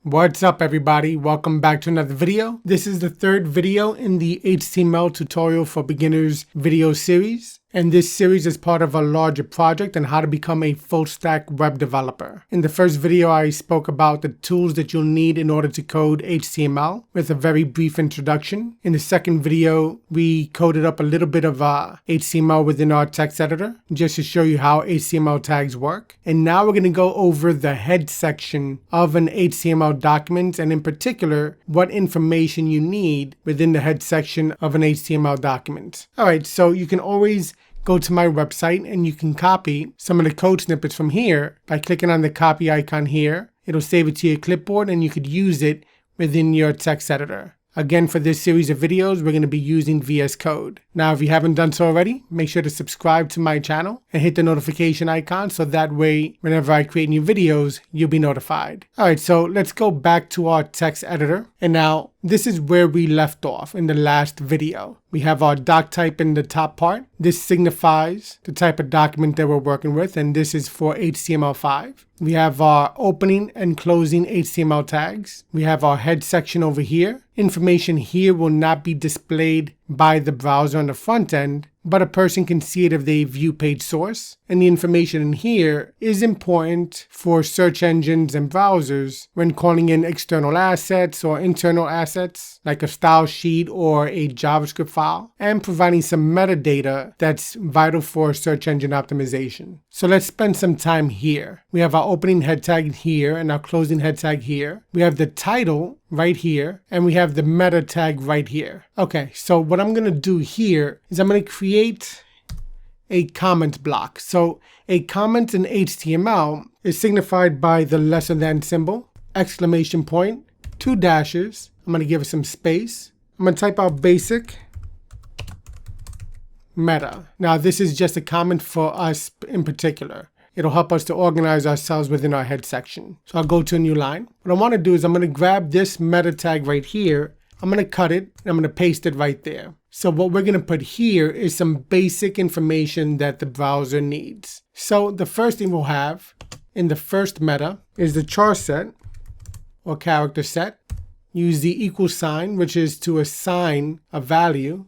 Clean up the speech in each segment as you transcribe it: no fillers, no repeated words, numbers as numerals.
What's up everybody? Welcome back to another video. This is the third video in the HTML tutorial for beginners video series. And this series is part of a larger project on how to become a full stack web developer. In the first video, I spoke about the tools that you'll need in order to code HTML with a very brief introduction. In the second video, we coded up a little bit of HTML within our text editor just to show you how HTML tags work. And now we're going to go over the head section of an HTML document, and in particular, what information you need within the head section of an HTML document. All right, so you can always go to my website and you can copy some of the code snippets from here by clicking on the copy icon here. It'll save it to your clipboard and you could use it within your text editor. Again, for this series of videos, we're going to be using VS Code. Now, if you haven't done so already, make sure to subscribe to my channel and hit the notification icon so that way, whenever I create new videos, you'll be notified. All right, so let's go back to our text editor. And now, this is where we left off in the last video. We have our doc type in the top part. This signifies the type of document that we're working with, and this is for HTML5. We have our opening and closing HTML tags. We have our head section over here. Information here will not be displayed by the browser on the front end, but a person can see it if they view page source. And the information in here is important for search engines and browsers when calling in external assets or internal assets, like a style sheet or a JavaScript file, and providing some metadata that's vital for search engine optimization. So let's spend some time here. We have our opening head tag here and our closing head tag here. We have the title right here, and we have the meta tag right here. Okay, so what I'm gonna do here is I'm gonna create a comment block. So a comment in HTML is signified by the lesser than symbol, exclamation point, 2 dashes. I'm gonna give it some space. I'm gonna type out basic meta. Now this is just a comment for us in particular. It'll help us to organize ourselves within our head section. So I'll go to a new line. What I want to do is I'm going to grab this meta tag right here. I'm going to cut it and I'm going to paste it right there. So what we're going to put here is some basic information that the browser needs. So the first thing we'll have in the first meta is the char set or character set. Use the equal sign, which is to assign a value,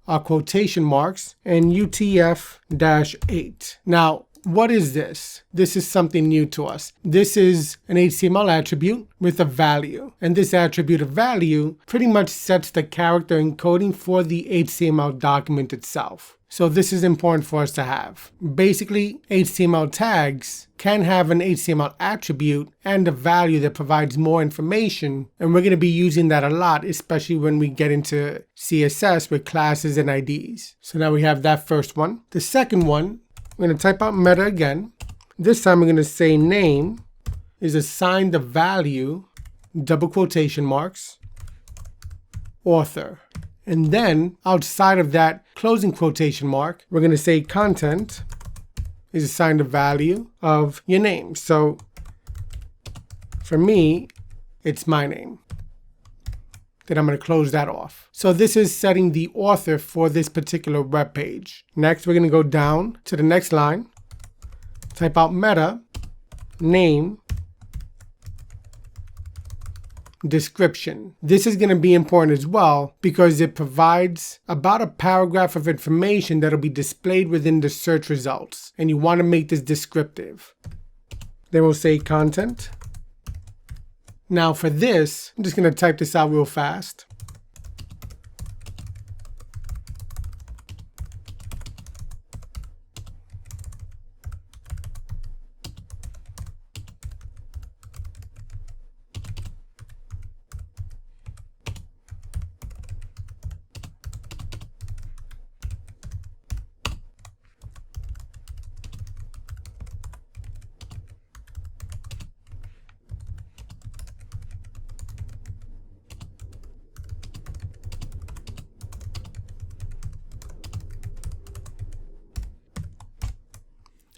our quotation marks, and UTF-8. Now, what is this? This is something new to us. This is an HTML attribute with a value. And this attribute of value pretty much sets the character encoding for the HTML document itself. So this is important for us to have. Basically, HTML tags can have an HTML attribute and a value that provides more information. And we're going to be using that a lot, especially when we get into CSS with classes and IDs. So now we have that first one. The second one, I'm going to type out meta again. This time I'm going to say name is assign the value, double quotation marks, author. And then outside of that closing quotation mark, we're going to say content is assigned the value of your name. So for me, it's my name. Then I'm going to close that off. So this is setting the author for this particular web page. Next, we're going to go down to the next line, type out meta, name, description. This is going to be important as well because it provides about a paragraph of information that'll be displayed within the search results. And you want to make this descriptive. Then we'll say content. Now for this, I'm just going to type this out real fast.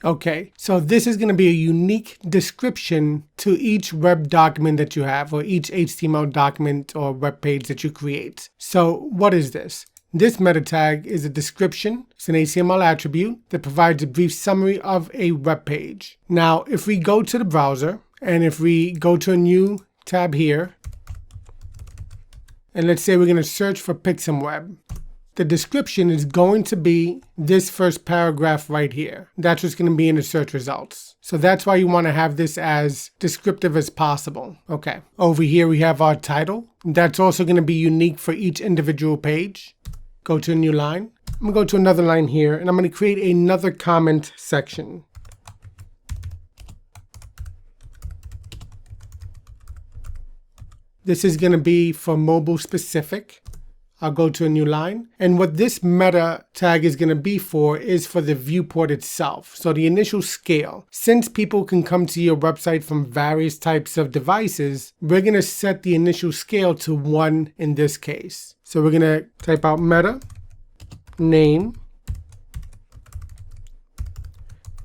Okay, so this is going to be a unique description to each web document that you have, or each HTML document or web page that you create. So what is this? This meta tag is a description. It's an HTML attribute that provides a brief summary of a web page. Now, if we go to the browser and if we go to a new tab here, and let's say we're going to search for PixMWeb. The description is going to be this first paragraph right here. That's what's going to be in the search results. So that's why you want to have this as descriptive as possible. Okay, over here we have our title. That's also going to be unique for each individual page. Go to a new line. I'm going to go to another line here, and I'm going to create another comment section. This is going to be for mobile specific. I'll go to a new line. And what this meta tag is going to be for is for the viewport itself. So the initial scale. Since people can come to your website from various types of devices, we're going to set the initial scale to 1 in this case. So we're going to type out meta, name,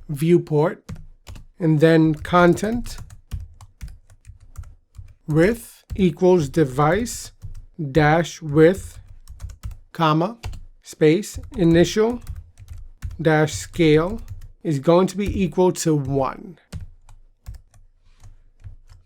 viewport, and then content, width equals device dash width, comma, space, initial dash scale is going to be equal to 1.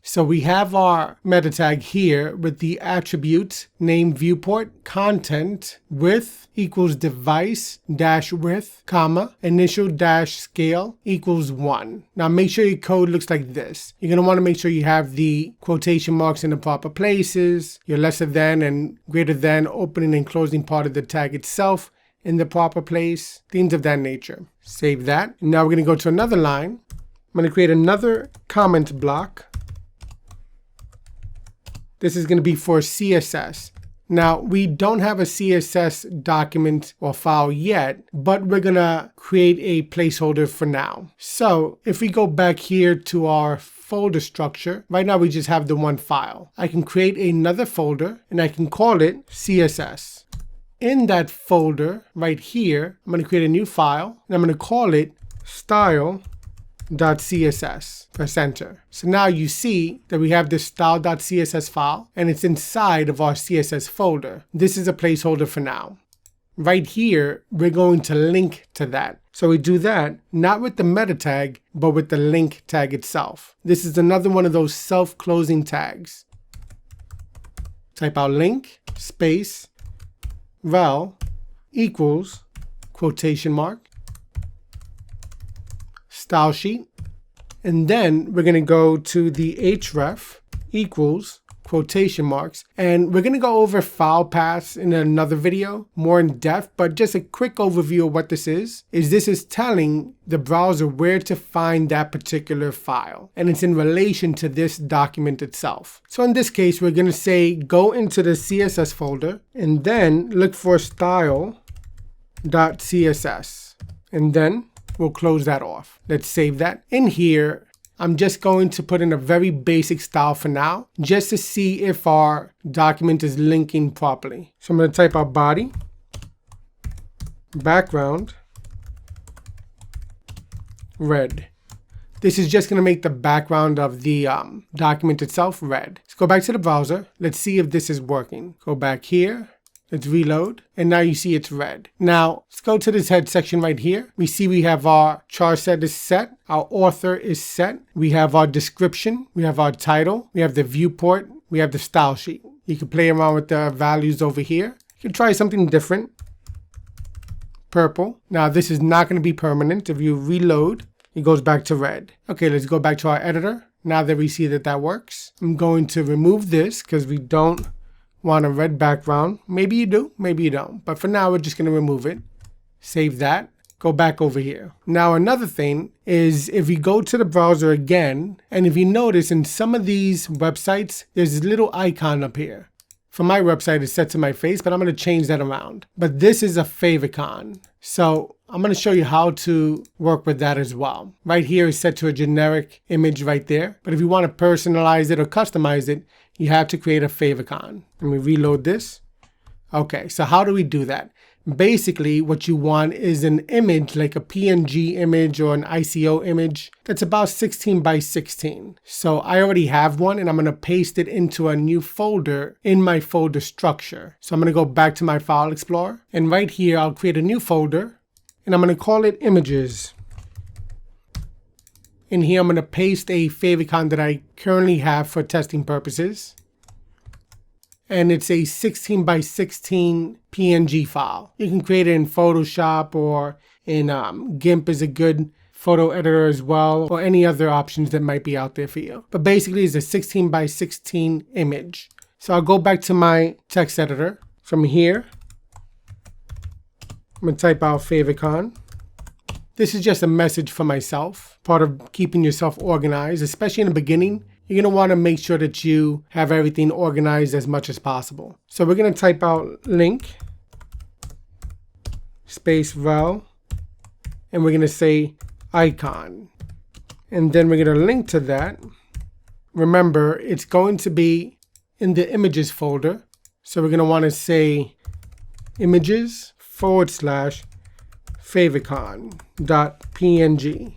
So we have our meta tag here with the attributes name viewport, content, width equals device dash width, comma, initial dash scale equals 1. Now make sure your code looks like this. You're going to want to make sure you have the quotation marks in the proper places, your lesser than and greater than opening and closing part of the tag itself in the proper place, things of that nature. Save that. And now we're going to go to another line. I'm going to create another comment block. This is going to be for CSS. Now, we don't have a CSS document or file yet, but we're going to create a placeholder for now. So if we go back here to our folder structure, right now we just have the one file. I can create another folder and I can call it CSS. In that folder right here, I'm going to create a new file and I'm going to call it style.css. Press enter. So now you see that we have this style.css file and it's inside of our CSS folder. This is a placeholder for now. Right here, we're going to link to that. So we do that not with the meta tag, but with the link tag itself. This is another one of those self-closing tags. Type out link, space, rel equals, quotation mark, style sheet. And then we're going to go to the href equals quotation marks. And we're going to go over file paths in another video, more in depth, but just a quick overview of what this is this is telling the browser where to find that particular file. And it's in relation to this document itself. So in this case, we're going to say, go into the CSS folder and then look for style.css. And then we'll close that off. Let's save that. In here, I'm just going to put in a very basic style for now, just to see if our document is linking properly. So I'm going to type out body, background, red. This is just going to make the background of the document itself red. Let's go back to the browser. Let's see if this is working. Go back here. Let's reload, and now you see it's red. Now, let's go to this head section right here. We see we have our char set is set, our author is set, we have our description, we have our title, we have the viewport, we have the style sheet. You can play around with the values over here. You can try something different. Purple. Now, this is not going to be permanent. If you reload, it goes back to red. Okay, let's go back to our editor. Now that we see that that works, I'm going to remove this because we don't want a red background. Maybe you do, maybe you don't. But for now, we're just going to remove it. Save that. Go back over here. Now, another thing is if we go to the browser again, and if you notice in some of these websites, there's this little icon up here. For my website, it's set to my face, but I'm going to change that around. But this is a favicon. So I'm going to show you how to work with that as well. Right here is set to a generic image right there. But if you want to personalize it or customize it, you have to create a favicon. Let me reload this. Okay, so how do we do that? Basically, what you want is an image like a PNG image or an ICO image that's about 16 by 16. So I already have one and I'm going to paste it into a new folder in my folder structure. So I'm going to go back to my file explorer and right here I'll create a new folder and I'm going to call it images. In here, I'm going to paste a favicon that I currently have for testing purposes. And it's a 16 by 16 PNG file. You can create it in Photoshop, or in GIMP is a good photo editor as well, or any other options that might be out there for you. But basically it's a 16 by 16 image. So I'll go back to my text editor. From here, I'm going to type out Favicon. This is just a message for myself, part of keeping yourself organized, especially in the beginning. You're going to want to make sure that you have everything organized as much as possible. So we're going to type out link, space rel, and we're going to say icon. And then we're going to link to that. Remember, it's going to be in the images folder. So we're going to want to say images / favicon.png.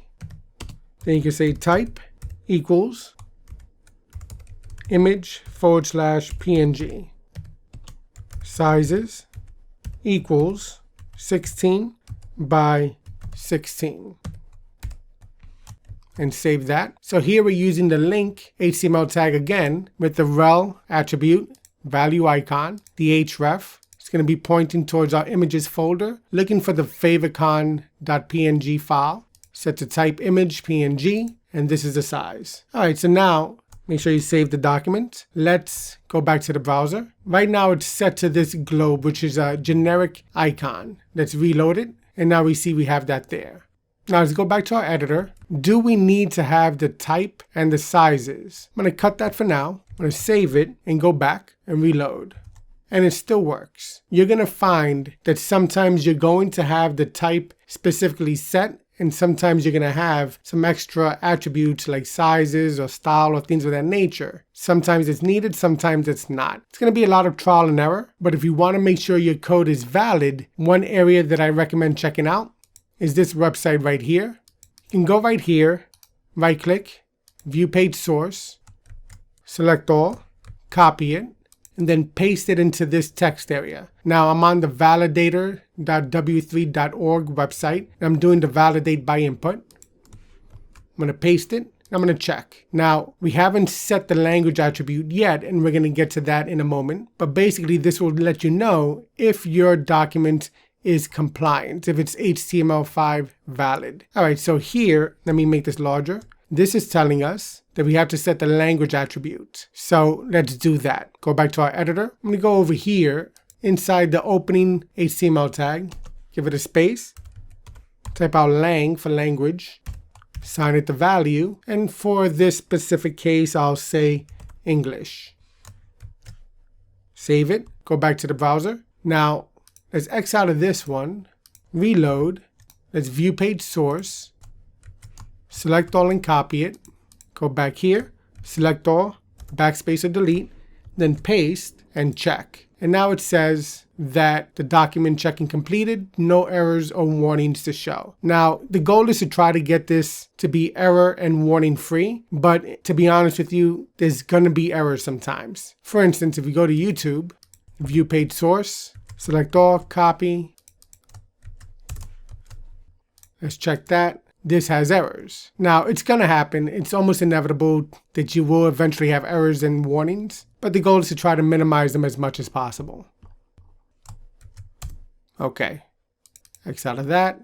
Then you can say type equals image / png. Sizes equals 16 by 16. And save that. So here we're using the link HTML tag again with the rel attribute, value icon, the href. It's going to be pointing towards our images folder, looking for the favicon.png file. Set to type image png, and this is the size. All right, so now make sure you save the document. Let's go back to the browser. Right now it's set to this globe, which is a generic icon. Let's reload it, and now we see we have that there. Now let's go back to our editor. Do we need to have the type and the sizes? I'm going to cut that for now. I'm going to save it and go back and reload. And it still works. You're going to find that sometimes you're going to have the type specifically set, and sometimes you're going to have some extra attributes like sizes or style or things of that nature. Sometimes it's needed, sometimes it's not. It's going to be a lot of trial and error, but if you want to make sure your code is valid, one area that I recommend checking out is this website right here. You can go right here, right click, view page source, select all, copy it, and then paste it into this text area. Now I'm on the validator.w3.org website, and I'm doing the validate by input. I'm going to paste it. I'm going to check. Now, we haven't set the language attribute yet, and we're going to get to that in a moment. But basically, this will let you know if your document is compliant, if it's HTML5 valid. All right, so here, let me make this larger. This is telling us that we have to set the language attribute. So let's do that. Go back to our editor. I'm going to go over here inside the opening HTML tag, give it a space, type out lang for language, assign it the value, and for this specific case, I'll say English. Save it, go back to the browser. Now, let's X out of this one, reload, let's view page source, select all and copy it, go back here, select all, backspace or delete, then paste and check. And now it says that the document checking completed, no errors or warnings to show. Now, the goal is to try to get this to be error and warning free, but to be honest with you, there's going to be errors sometimes. For instance, if we go to YouTube, view page source, select all, copy. Let's check that. This has errors. Now, it's going to happen. It's almost inevitable that you will eventually have errors and warnings, but the goal is to try to minimize them as much as possible. Okay. X out of that.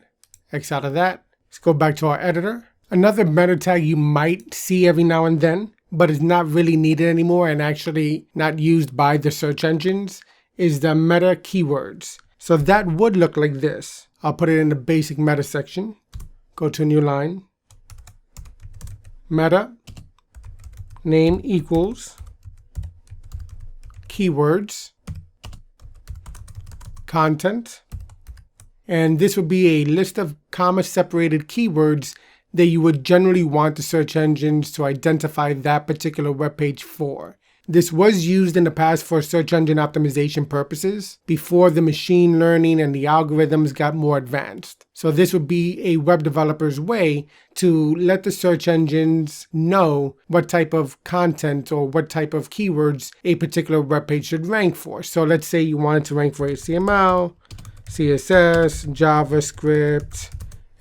X out of that. Let's go back to our editor. Another meta tag you might see every now and then, but is not really needed anymore and actually not used by the search engines, is the meta keywords. So that would look like this. I'll put it in the basic meta section. Go to a new line. Meta name equals keywords content. And this would be a list of comma separated keywords that you would generally want the search engines to identify that particular web page for. This was used in the past for search engine optimization purposes before the machine learning and the algorithms got more advanced. So this would be a web developer's way to let the search engines know what type of content or what type of keywords a particular web page should rank for. So let's say you wanted to rank for HTML, CSS, JavaScript,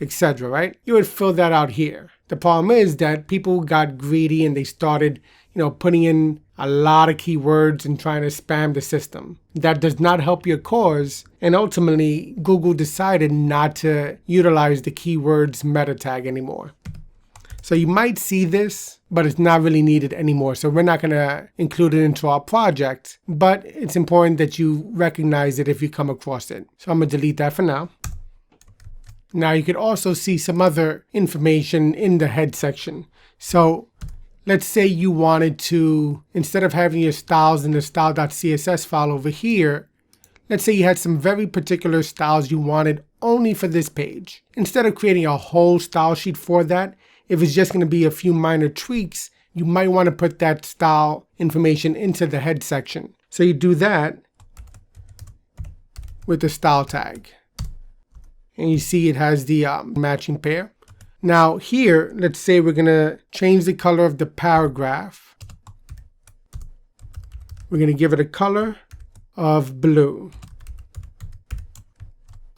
etc., right? You would fill that out here. The problem is that people got greedy and they started, putting in a lot of keywords and trying to spam the system. That does not help your cause. And ultimately, Google decided not to utilize the keywords meta tag anymore. So you might see this, but it's not really needed anymore. So we're not going to include it into our project, but it's important that you recognize it if you come across it. So I'm going to delete that for now. Now you could also see some other information in the head section. So let's say you wanted to, instead of having your styles in the style.css file over here, let's say you had some very particular styles you wanted only for this page. Instead of creating a whole style sheet for that, if it's just going to be a few minor tweaks, you might want to put that style information into the head section. So you do that with the style tag. And you see it has the matching pair. Now here, let's say we're going to change the color of the paragraph. We're going to give it a color of blue.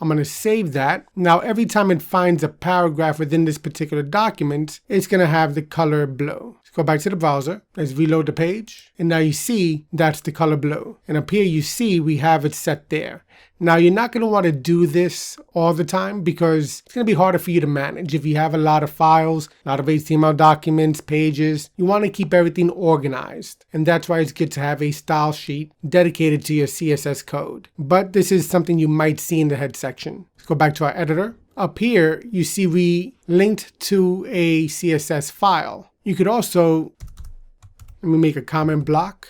I'm going to save that. Now, every time it finds a paragraph within this particular document, it's going to have the color blue. Let's go back to the browser. Let's reload the page. And now you see that's the color blue. And up here you see we have it set there. Now, you're not going to want to do this all the time because it's going to be harder for you to manage. If you have a lot of files, a lot of HTML documents, pages, you want to keep everything organized. And that's why it's good to have a style sheet dedicated to your CSS code. But this is something you might see in the head section. Let's go back to our editor. Up here, you see we linked to a CSS file. You could also, let me make a comment block.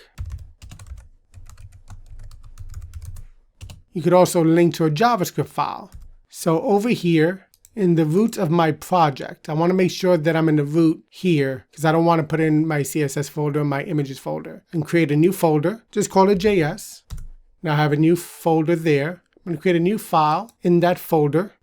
You could also link to a JavaScript file. So over here in the root of my project, I want to make sure that I'm in the root here because I don't want to put in my CSS folder, my images folder, and create a new folder. Just call it JS. Now I have a new folder there. I'm going to create a new file in that folder.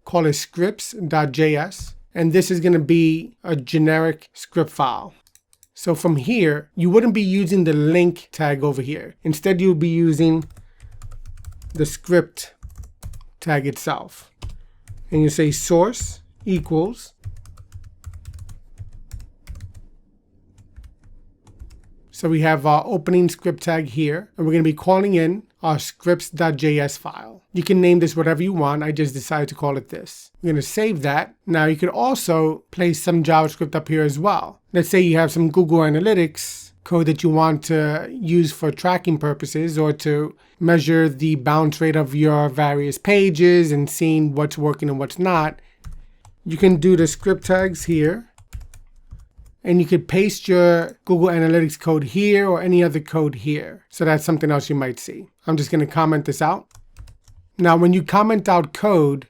Call it scripts.js. And this is going to be a generic script file. So from here, you wouldn't be using the link tag over here. Instead, you'll be using the script tag itself. And you say source equals. So we have our opening script tag here, and we're going to be calling in our scripts.js file. You can name this whatever you want. I just decided to call it this. We're going to save that. Now you could also place some JavaScript up here as well. Let's say you have some Google Analytics code that you want to use for tracking purposes or to measure the bounce rate of your various pages and seeing what's working and what's not. You can do the script tags here. And you could paste your Google Analytics code here or any other code here. So that's something else you might see. I'm just going to comment this out. Now, when you comment out code,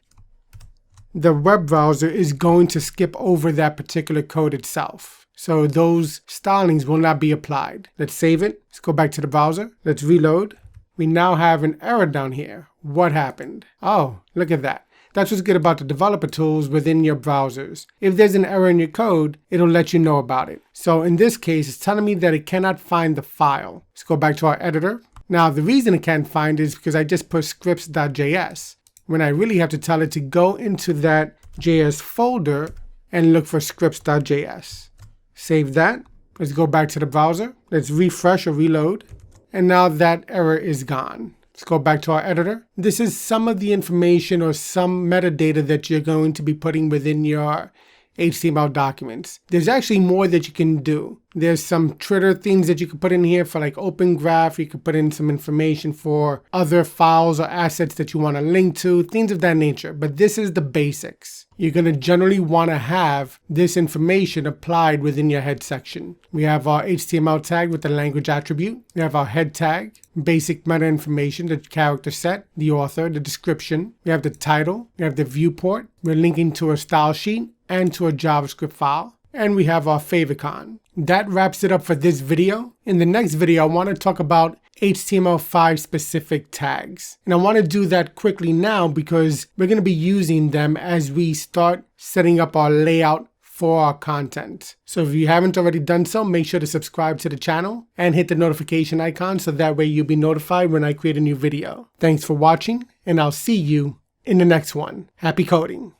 the web browser is going to skip over that particular code itself. So those stylings will not be applied. Let's save it. Let's go back to the browser. Let's reload. We now have an error down here. What happened? Oh, look at that. That's what's good about the developer tools within your browsers. If there's an error in your code, it'll let you know about it. So in this case, it's telling me that it cannot find the file. Let's go back to our editor. Now, the reason it can't find it is because I just put scripts.js when I really have to tell it to go into that JS folder and look for scripts.js. Save that. Let's go back to the browser. Let's refresh or reload. And now that error is gone. Let's go back to our editor. This is some of the information or some metadata that you're going to be putting within your HTML documents. There's actually more that you can do. There's some trigger things that you can put in here for like Open Graph. You can put in some information for other files or assets that you want to link to, things of that nature. But this is the basics. You're going to generally want to have this information applied within your head section. We have our HTML tag with the language attribute. We have our head tag, basic meta information, the character set, the author, the description. We have the title. We have the viewport. We're linking to a style sheet and to a JavaScript file. And we have our favicon. That wraps it up for this video. In the next video, I want to talk about HTML5 specific tags. And I want to do that quickly now because we're going to be using them as we start setting up our layout for our content. So if you haven't already done so, make sure to subscribe to the channel and hit the notification icon so that way you'll be notified when I create a new video. Thanks for watching, and I'll see you in the next one. Happy coding.